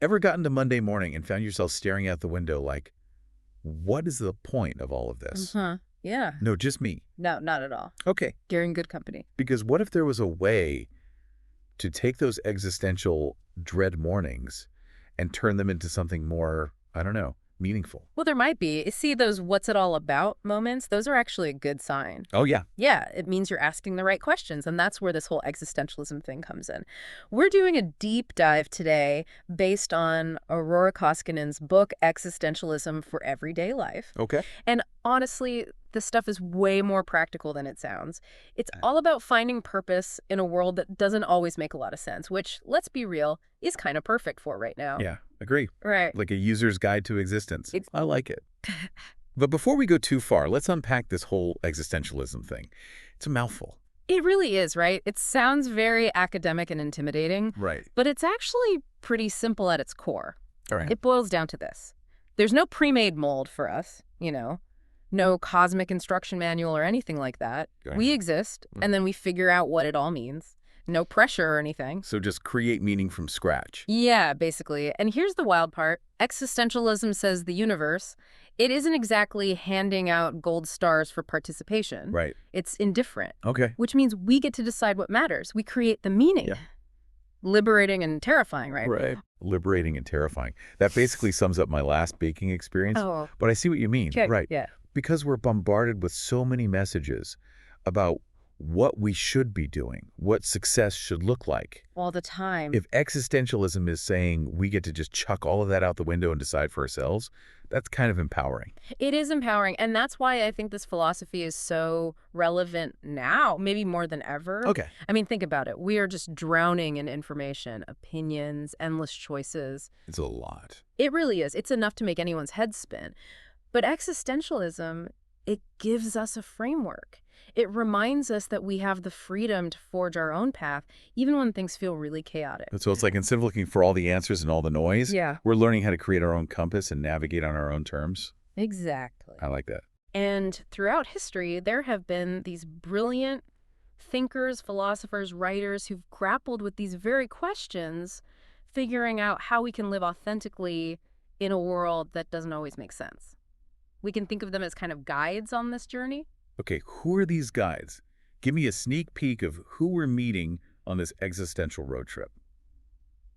Ever gotten to Monday morning and found yourself staring out the window like, what is the point of all of this? Uh-huh. Yeah. No, just me. No, not at all. Okay. You're in good company. Because what if there was a way to take those existential dread mornings and turn them into something more, I don't know, meaningful? Well, there might be. You see those what's it all about moments? Those are actually a good sign. Oh, yeah. Yeah, it means you're asking the right questions, and that's where this whole existentialism thing comes in. We're doing a deep dive today based on Aurora Koskinen's book, Existentialism for Everyday Life. Okay. And honestly, this stuff is way more practical than it sounds. It's all about finding purpose in a world that doesn't always make a lot of sense, which, let's be real, is kind of perfect for right now. Yeah, agree. Right. Like a user's guide to existence. I like it. But before we go too far, let's unpack this whole existentialism thing. It's a mouthful. It really is, right? It sounds very academic and intimidating. Right. But it's actually pretty simple at its core. All right. It boils down to this. There's no pre-made mold for us, no cosmic instruction manual or anything like that. We exist, and then we figure out what it all means. No pressure or anything. So just create meaning from scratch. Yeah, basically. And here's the wild part. Existentialism says the universe, it isn't exactly handing out gold stars for participation. Right. It's indifferent. Okay. Which means we get to decide what matters. We create the meaning. Yeah. Liberating and terrifying, right? Right. Liberating and terrifying. That basically sums up my last baking experience. Oh. But I see what you mean. Okay. Right. Yeah. Because we're bombarded with so many messages about what we should be doing, what success should look like. All the time. If existentialism is saying we get to just chuck all of that out the window and decide for ourselves, that's kind of empowering. It is empowering, and that's why I think this philosophy is so relevant now, maybe more than ever. Okay. I mean, think about it. We are just drowning in information, opinions, endless choices. It's a lot. It really is. It's enough to make anyone's head spin. But existentialism, it gives us a framework. It reminds us that we have the freedom to forge our own path, even when things feel really chaotic. So it's like instead of looking for all the answers and all the noise, Yeah. we're learning how to create our own compass and navigate on our own terms. Exactly. I like that. And throughout history, there have been these brilliant thinkers, philosophers, writers who've grappled with these very questions, figuring out how we can live authentically in a world that doesn't always make sense. We can think of them as kind of guides on this journey. Okay, who are these guides? Give me a sneak peek of who we're meeting on this existential road trip.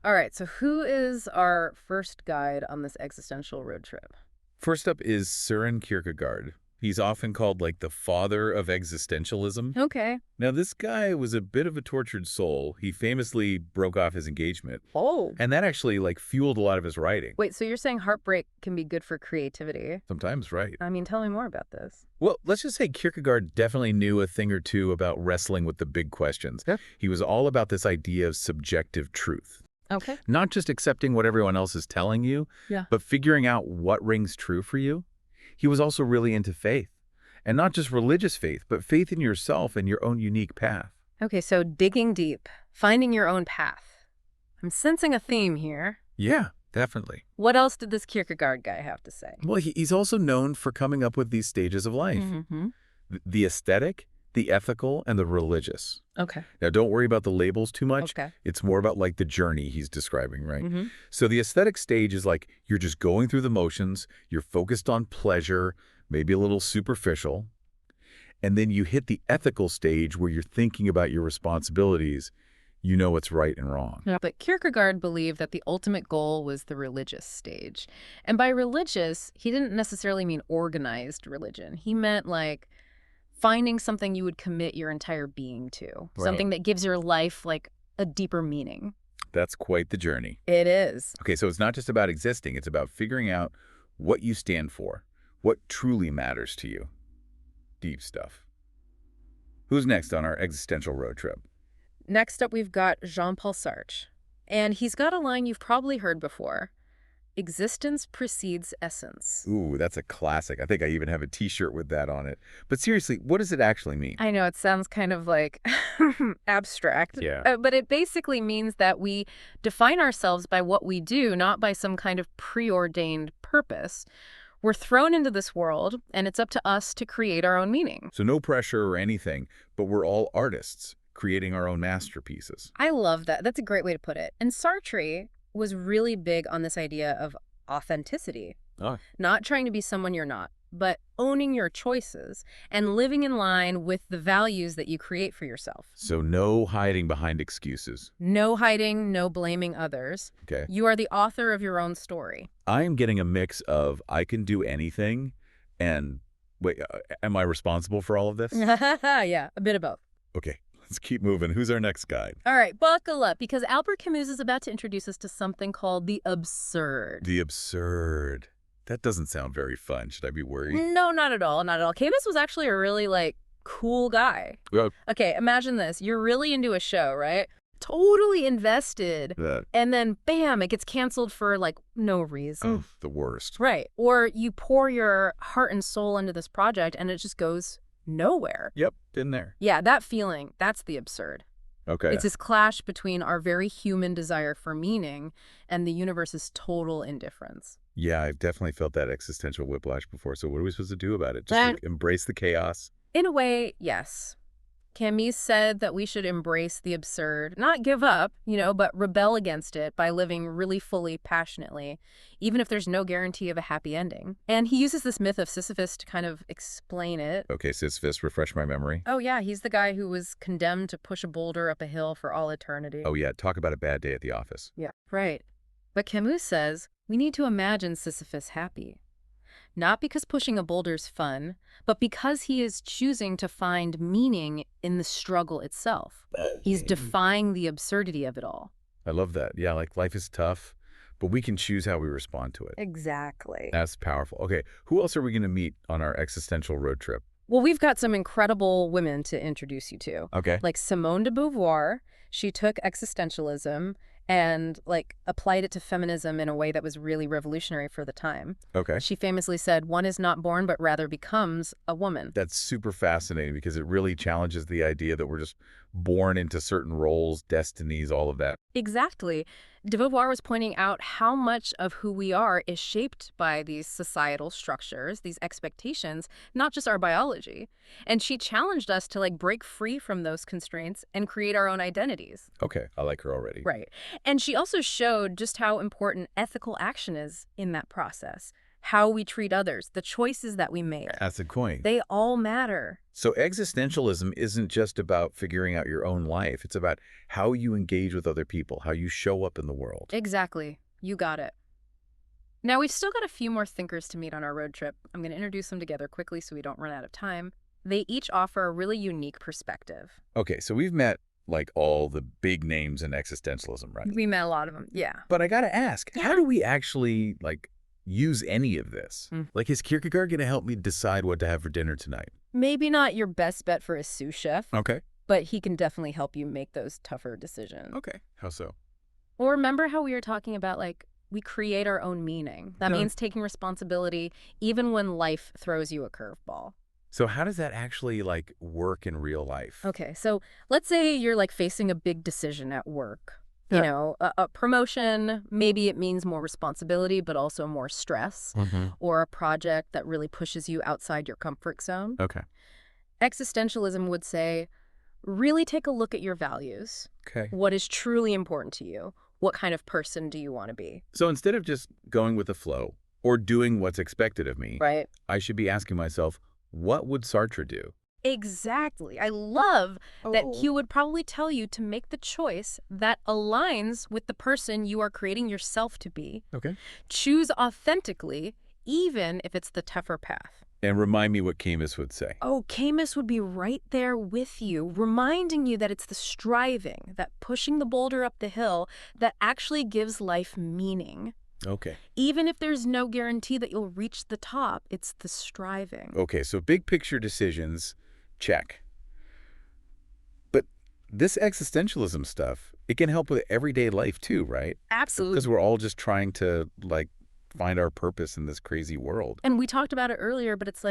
All right, so who is our first guide on this existential road trip? First up is Søren Kierkegaard. He's often called like the father of existentialism. Okay. Now, this guy was a bit of a tortured soul. He famously broke off his engagement. Oh. And that actually like fueled a lot of his writing. Wait, so you're saying heartbreak can be good for creativity? Sometimes, right. I mean, tell me more about this. Well, let's just say Kierkegaard definitely knew a thing or two about wrestling with the big questions. Yeah. He was all about this idea of subjective truth. Okay. Not just accepting what everyone else is telling you, Yeah. but figuring out what rings true for you. He was also really into faith. And not just religious faith, but faith in yourself and your own unique path. Okay, so digging deep, finding your own path. I'm sensing a theme here. Yeah, definitely. What else did this Kierkegaard guy have to say? Well, he's also known for coming up with these stages of life. Mm-hmm. The aesthetic, the ethical, and the religious. Okay. Now, don't worry about the labels too much. Okay. It's more about like the journey he's describing, right? Mm-hmm. So the aesthetic stage is like you're just going through the motions, you're focused on pleasure, maybe a little superficial. And then you hit the ethical stage where you're thinking about your responsibilities. You know what's right and wrong. Yeah. But Kierkegaard believed that the ultimate goal was the religious stage. And by religious, he didn't necessarily mean organized religion. He meant like finding something you would commit your entire being to, Right. something that gives your life like a deeper meaning. That's quite the journey. It is. Okay, so it's not just about existing. It's about figuring out what you stand for, what truly matters to you. Deep stuff. Who's next on our existential road trip? Next up, we've got Jean-Paul Sartre. And he's got a line you've probably heard before. Existence precedes essence. Ooh, that's a classic. I think I even have a T-shirt with that on it. But seriously, what does it actually mean? I know it sounds kind of like abstract, Yeah. but it basically means that we define ourselves by what we do, not by some kind of preordained purpose. We're thrown into this world, and it's up to us to create our own meaning. So no pressure or anything, but we're all artists creating our own masterpieces. I love that. That's a great way to put it. And Sartre, was really big on this idea of authenticity. Oh. Not trying to be someone you're not, but owning your choices and living in line with the values that you create for yourself. So no hiding behind excuses. No hiding, no blaming others. Okay. You are the author of your own story. I am getting a mix of I can do anything and, wait, am I responsible for all of this? Yeah, a bit of both. Okay, let's keep moving. Who's our next guide? All right, buckle up, because Albert Camus is about to introduce us to something called the absurd. The absurd. That doesn't sound very fun. Should I be worried? No, not at all, not at all. Camus was actually a really, cool guy. Well, Okay, imagine this. You're really into a show, right? Totally invested. And then, bam, it gets canceled for, no reason. the worst. Right. Or you pour your heart and soul into this project, and it just goes nowhere. Yep, been there. Yeah, that feeling, that's the absurd. Okay. It's this clash between our very human desire for meaning and the universe's total indifference. Yeah, I've definitely felt that existential whiplash before. So what are we supposed to do about it? Just embrace the chaos? In a way, yes. Camus said that we should embrace the absurd, not give up, but rebel against it by living really fully, passionately, even if there's no guarantee of a happy ending. And he uses this myth of Sisyphus to kind of explain it. Okay, Sisyphus, refresh my memory. Oh, yeah, he's the guy who was condemned to push a boulder up a hill for all eternity. Oh, yeah, talk about a bad day at the office. Yeah, right. But Camus says we need to imagine Sisyphus happy. Not because pushing a boulder's fun, but because he is choosing to find meaning in the struggle itself. He's defying the absurdity of it all. I love that. Yeah, life is tough, but we can choose how we respond to it. Exactly. That's powerful. Okay, who else are we going to meet on our existential road trip? Well, we've got some incredible women to introduce you to. Okay. Like Simone de Beauvoir. She took existentialism and applied it to feminism in a way that was really revolutionary for the time. Okay. She famously said, "One is not born, but rather becomes a woman." That's super fascinating because it really challenges the idea that we're just born into certain roles, destinies, all of that. Exactly. De Beauvoir was pointing out how much of who we are is shaped by these societal structures, these expectations, not just our biology. And she challenged us to break free from those constraints and create our own identities. Okay, I like her already. Right. And she also showed just how important ethical action is in that process. How we treat others, the choices that we make. That's a coin. They all matter. So existentialism isn't just about figuring out your own life. It's about how you engage with other people, how you show up in the world. Exactly. You got it. Now, we've still got a few more thinkers to meet on our road trip. I'm going to introduce them together quickly so we don't run out of time. They each offer a really unique perspective. Okay, so we've met all the big names in existentialism, right? We met a lot of them, yeah. But I got to ask, how do we actually use any of this? Is Kierkegaard going to help me decide what to have for dinner tonight? Maybe not your best bet for a sous chef. Okay. But he can definitely help you make those tougher decisions. Okay. How so? Well, remember how we were talking about, we create our own meaning. That means taking responsibility even when life throws you a curveball. So how does that actually, work in real life? Okay, so let's say you're, facing a big decision at work. You know, a promotion, maybe it means more responsibility, but also more stress, or a project that really pushes you outside your comfort zone. Okay. Existentialism would say, really take a look at your values. Okay. What is truly important to you? What kind of person do you want to be? So instead of just going with the flow or doing what's expected of me, right? I should be asking myself, what would Sartre do? Exactly. I love that he would probably tell you to make the choice that aligns with the person you are creating yourself to be. Okay. Choose authentically, even if it's the tougher path. And remind me what Camus would say. Oh, Camus would be right there with you, reminding you that it's the striving, that pushing the boulder up the hill that actually gives life meaning. Okay. Even if there's no guarantee that you'll reach the top, it's the striving. Okay, so big picture decisions, check. But this existentialism stuff, it can help with everyday life too, right? Absolutely. Because we're all just trying to, find our purpose in this crazy world. And we talked about it earlier, but it's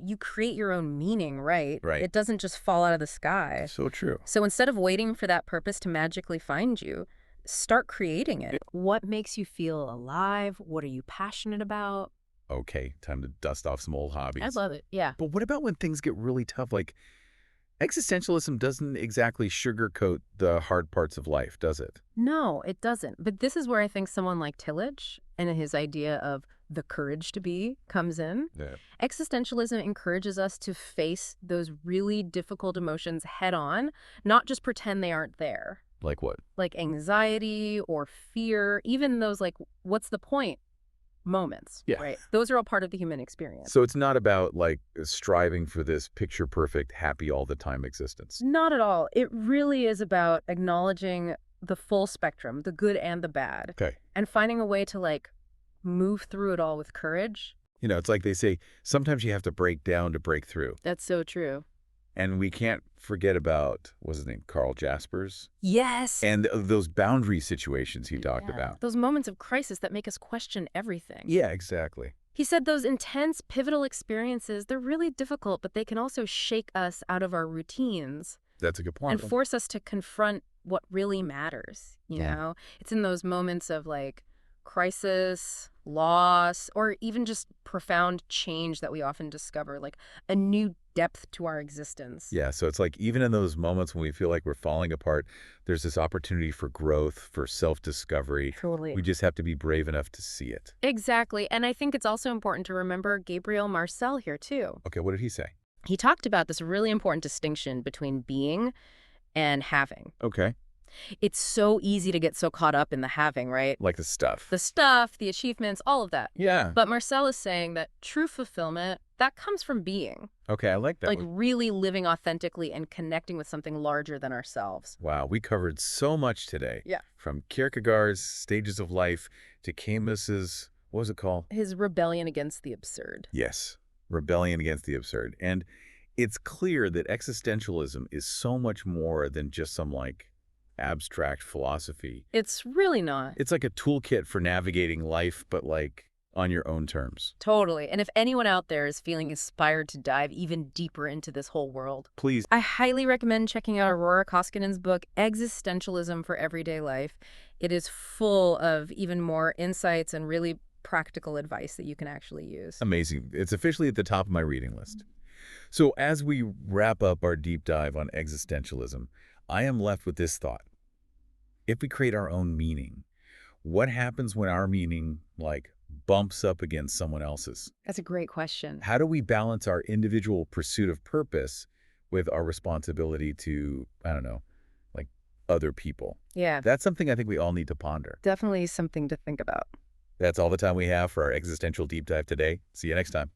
you create your own meaning, right? Right. It doesn't just fall out of the sky. So true. So instead of waiting for that purpose to magically find you, start creating it. What makes you feel alive? What are you passionate about? Okay, time to dust off some old hobbies. I love it. Yeah. But what about when things get really tough? Existentialism doesn't exactly sugarcoat the hard parts of life, does it? No, it doesn't. But this is where I think someone like Tillage and his idea of the courage to be comes in. Yeah. Existentialism encourages us to face those really difficult emotions head on, not just pretend they aren't there. Like what? Like anxiety or fear, even those like, what's the point moments, Yeah. right? Those are all part of the human experience. So it's not about like striving for this picture perfect, happy all the time existence. Not at all. It really is about acknowledging the full spectrum, the good and the bad, Okay. and finding a way to like move through it all with courage. You know, it's like they say, sometimes you have to break down to break through. That's so true. And we can't forget about, what's his name, Carl Jaspers? Yes. And those boundary situations he talked about. Those moments of crisis that make us question everything. Yeah, exactly. He said those intense, pivotal experiences, they're really difficult, but they can also shake us out of our routines That's a good point. and force us to confront what really matters, you know? It's in those moments of like crisis, loss, or even just profound change that we often discover, like a new depth to our existence. Yeah, so it's like even in those moments when we feel like we're falling apart, there's this opportunity for growth, for self-discovery. Totally. We just have to be brave enough to see it. Exactly. And I think it's also important to remember Gabriel Marcel here, too. Okay, what did he say? He talked about this really important distinction between being and having. Okay. It's so easy to get so caught up in the having, right? Like the stuff. The stuff, the achievements, all of that. Yeah. But Marcel is saying that true fulfillment, that comes from being. Okay, I like that. Like really living authentically and connecting with something larger than ourselves. Wow, we covered so much today. Yeah. From Kierkegaard's Stages of Life to Camus's, what was it called? His rebellion against the absurd. Yes, Rebellion Against the Absurd. And it's clear that existentialism is so much more than just some like abstract philosophy. It's really not. It's like a toolkit for navigating life, but like on your own terms. Totally. And if anyone out there is feeling inspired to dive even deeper into this whole world, Please. I highly recommend checking out Aurora Koskinen's book, Existentialism for Everyday Life. It is full of even more insights and really practical advice that you can actually use. Amazing. It's officially at the top of my reading list. So as we wrap up our deep dive on existentialism, I am left with this thought. If we create our own meaning, what happens when our meaning, like, bumps up against someone else's? That's a great question. How do we balance our individual pursuit of purpose with our responsibility to, I don't know, like other people? Yeah, That's something I think we all need to ponder. definitely something to think about. That's all the time we have for our existential deep dive today. See you next time.